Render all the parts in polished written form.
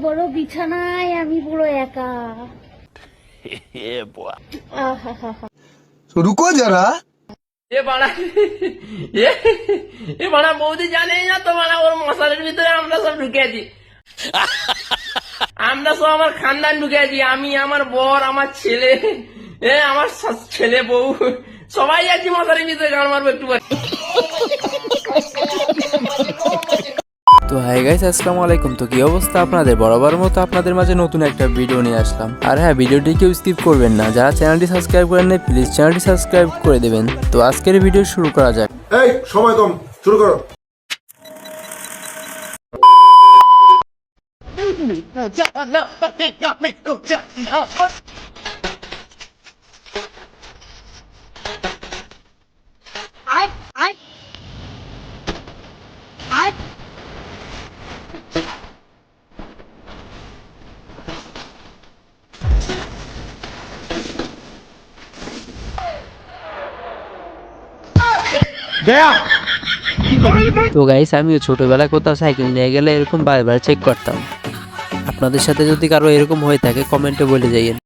বড় বিছানায় আমি পুরো একা। रुको जरा। এ বাড়া এ এ বাড়া বৌদি জানেই না তো বাড়া ওর মশালের ভিতরে আমরা সব ঢুকে আছি। আমরা সব আমার খানদান ঢুকে আছি, আমি আমার বর আমার ছেলে আমার ছেলে বউ সবাই আছি মশালের ভিতরে। গান মারবো একটু পরে। তো হাই গাইস, আসসালামু আলাইকুম। তো কি অবস্থা আপনাদের? বরাবর মতো আপনাদের মাঝে নতুন একটা ভিডিও নিয়ে আসলাম। আর হ্যাঁ, ভিডিওটি কেউ স্কিপ করবেন না। যারা চ্যানেলটি সাবস্ক্রাইব করেন নাই, প্লিজ চ্যানেলটি সাবস্ক্রাইব করে দেবেন। তো আজকের ভিডিও শুরু করা যাক। এই সময় কম, শুরু করো। তো গাইস, আমিও ছোটবেলায় কোথাও সাইকেল নিয়ে গেলে এরকম বারবার চেক করতাম। আপনাদের সাথে যদি কারো এরকম হয়ে থাকে কমেন্টে বলে যাইয়েন।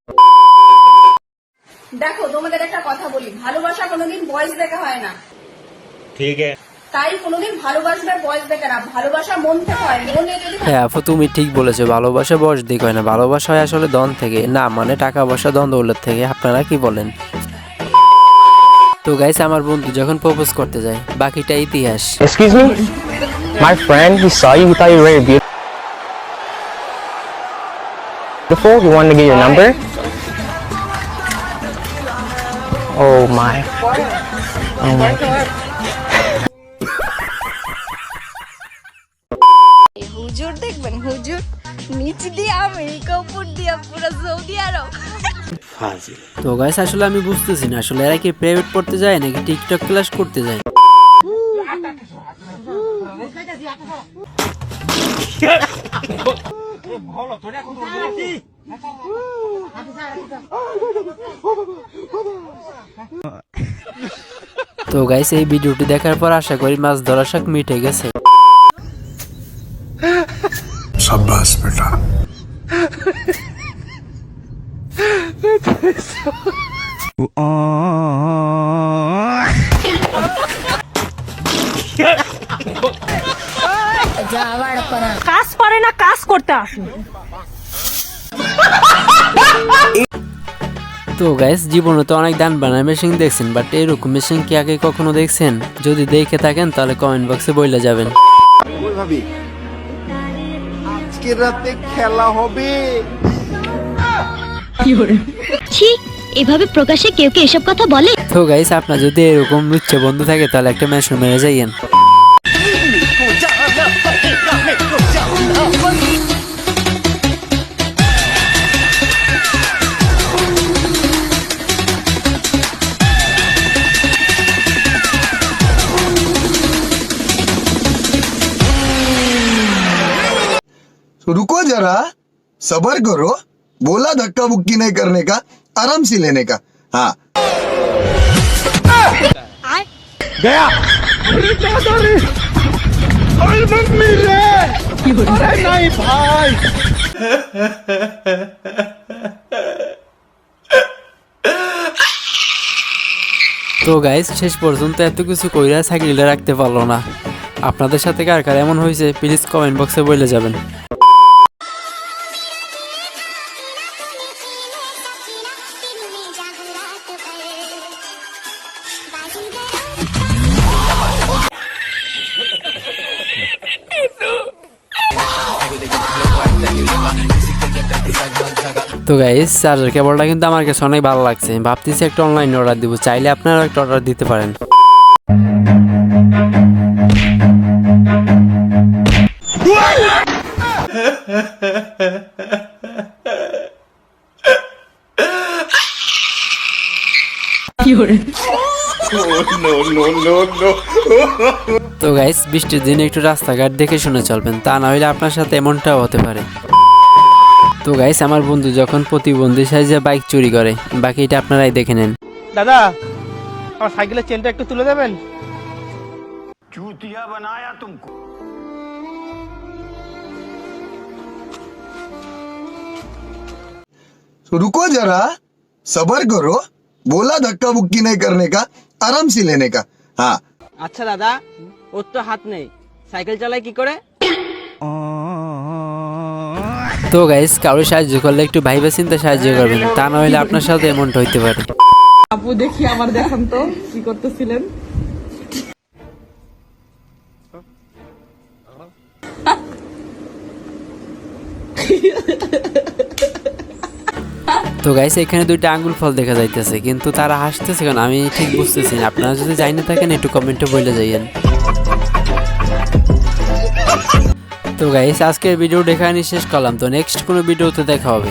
দেখো তোমাদের একটা কথা বলি, ভালোবাসা কোনোদিন বয়স দেখা হয় না, ठीक है। তাই কোনোদিন ভালোবাসবে বয়স দেখে না, ভালোবাসা মন থেকে হয়। মনে যদি হ্যাঁ আপু, তুমি ঠিক বলেছো, ভালোবাসা বয়স দিক হয় না, ভালোবাসা হয় আসলে দন থেকে, না মানে টাকা পয়সা দন দৌলত থেকে। আপনারা কি বলেন? তো গাইস, আমার বন্ধু যখন প্রপোজ করতে যায় বাকিটা ইতিহাস। Excuse me? My friend, he saw you, he thought you were very beautiful. He wanted to get your number. Oh my. Oh my. হুজুর দেখবেন, হুজুর নিচ দিয়ে আমেরিকা, উপর দিয়ে পুরো সৌদি আরব। তো গাইস, আসলে আমি বুঝতেছি না, আসলে এরা কি প্রাইভেট পড়তে যায় নাকি টিকটক ক্লাস করতে যায়? তো গাইস, এই ভিডিওটি দেখার পর আশা করি মাছ ধরা শাক মিটে গেছে। शाबाश बेटा। কাজ করে না, কাজ করতে আসে। তো গাইস, জীবনে তো অনেক দান বানায় মেশিন দেখছেন, বাট এরকম মেশিন কি আগে কখনো দেখছেন? যদি দেখে থাকেন তাহলে কমেন্ট বক্সে বলে যাবেন। ভাবি আজকে রাতে খেলা হবে। ছি, এভাবে প্রকাশ্যে কেউ কে এসব কথা বলে? তো গাইস, আপনার যদি এরকম লুচ্চা বন্ধু থাকে তাহলে একটা মেশিন মেরে যাইয়েন। रुको जरा, सबर करो। बोला धक्का बुक्की नहीं करने का, आराम से लेने का। हाँ गया। नहीं भाई। তো গাইস, শেষ পর্যন্ত এত কিছু কইরা সাইকেলটা রাখতে পারলো না। আপনাদের সাথে কার কার এমন হয়েছে প্লিজ কমেন্ট বক্সে বলে যাবেন। তো গাইস, চার্জার কেবলটা কিন্তু আমার কাছে অনেক ভালো লাগছে। ভাবতেছি একটা অনলাইনে অর্ডার দিব, চাইলে আপনারা একটা অর্ডার দিতে পারেন। তো গাইস, বৃষ্টির দিনে একটু রাস্তাঘাট দেখে শুনে চলবেন, তা না হলে আপনার সাথে এমনটাও হতে পারে। তো গাইস, আমার বন্ধু যখন প্রতিবন্ধী সাইজে বাইক চুরি করে বাকিটা আপনারাই দেখে নেন। দাদা, আমার সাইকেলের চেনটা একটু তুলে দেবেন? चूतिया बनाया तुमको। रुको जरा सबर करो बोला धक्का बुक्की नहीं करने का आराम से लेने का हाँ আচ্ছা দাদা ওর তো হাত নেই সাইকেল চালায় কি করে? তো গাইস কারো সাহায্য করলে একটু ভাইবা চিন্তা সাহায্য করবেন, তা না হলে আপনার সাথে এমনটা হইতে পারে। আপু দেখি আমার দেখান তো কি করতেছিলেন। তো গাইস এখানে দুইটা আঙ্গুল ফল দেখা যাইতেছে, কিন্তু তারা হাসতেছে কেন আমি ঠিক বুঝতেছি না। আপনারা যদি জানি থাকেন একটু কমেন্টে বলে যাইয়েন। তো গাইস আজকের ভিডিও দেখানি শেষ করলাম, তো নেক্সট কোনো ভিডিওতে দেখা হবে।